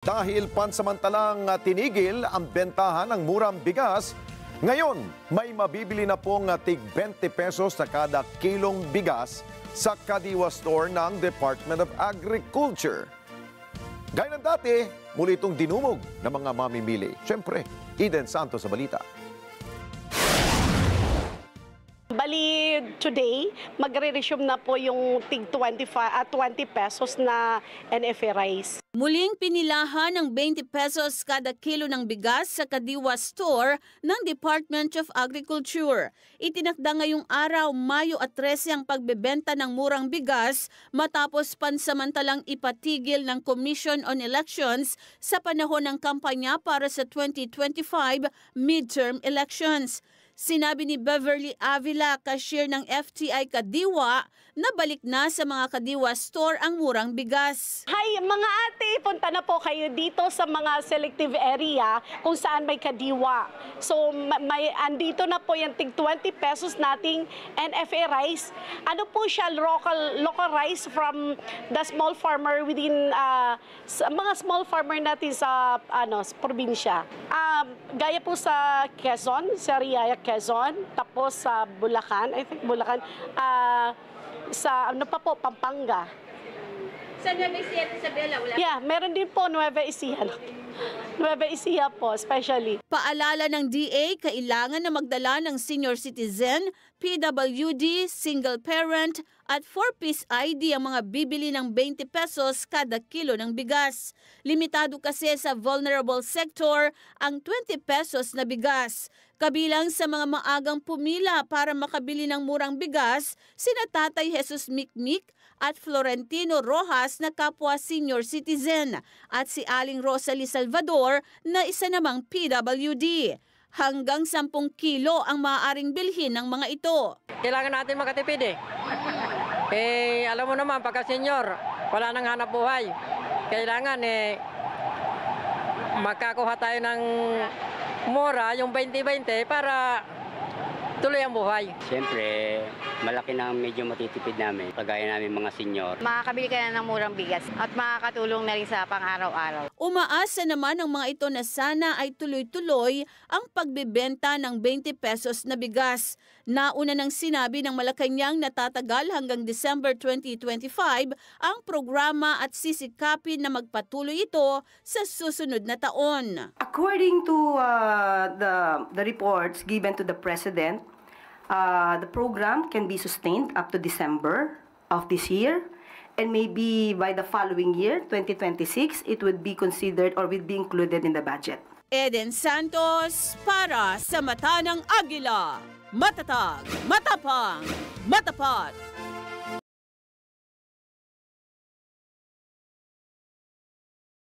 Dahil pansamantalang tinigil ang bentahan ng murang bigas, ngayon may mabibili na pong tig 20 pesos na kada kilong bigas sa Kadiwa Store ng Department of Agriculture. Gaya ng dati, muli itong dinumog ng mga mamimili. Siyempre, Eden Santos sa balita. Bali, today, magre-resume na po yung tig 20 pesos na NFA rice. Muling pinilahan ng 20 pesos kada kilo ng bigas sa Kadiwa Store ng Department of Agriculture. Itinakda ngayong araw, Mayo 13 ang pagbebenta ng murang bigas matapos pansamantalang ipatigil ng Commission on Elections sa panahon ng kampanya para sa 2025 midterm elections. Sinabi ni Beverly Avila, cashier ng FTI Kadiwa, na balik na sa mga Kadiwa Store ang murang bigas. Hi mga ate, punta na po kayo dito sa mga selective area kung saan may Kadiwa. So andito na po yung tig 20 pesos nating NFA rice. Ano po siya, local rice from the small farmer within mga small farmer natin sa probinsya. Gaya po sa Quezon, sa Riaya, Quezon, tapos sa Bulacan, I think Bulacan, sa Pampanga. Sa Nueva Ecija, Isabela, wala? Yeah, meron din po Nueva Ecija. Nueva Ecija po, especially. Paalala ng DA, kailangan na magdala ng senior citizen, PWD, single parent at 4-piece ID ang mga bibili ng 20 pesos kada kilo ng bigas. Limitado kasi sa vulnerable sector ang 20 pesos na bigas. Kabilang sa mga maagang pumila para makabili ng murang bigas, sina Tatay Jesus Mikmik at Florentino Rojas na kapwa senior citizen at si Aling Rosalie Salvador na isa namang PWD. Hanggang 10 kilo ang maaaring bilhin ng mga ito. Kailangan natin makatipid alam mo naman, pagka senior, wala nang hanap buhay. Kailangan makakuha tayo ng mura, yung 20-20, para tuloy ang buhay. Siyempre, malaki na medyo matitipid namin, kagaya namin mga senyor. Makakabili ka na ng murang bigas at makakatulong na rin sa pang-araw-araw. Umaasa naman ang mga ito na sana ay tuloy-tuloy ang pagbebenta ng 20 pesos na bigas. Nauna nang sinabi ng Malacanang na tatagal hanggang December 2025 ang programa at sisikapin na magpatuloy ito sa susunod na taon. According to the reports given to the President, the program can be sustained up to December of this year, and maybe by the following year, 2026, it would be considered or will be included in the budget. Eden Santos para sa Mata ng Agila. Matatag, matapang, matapat.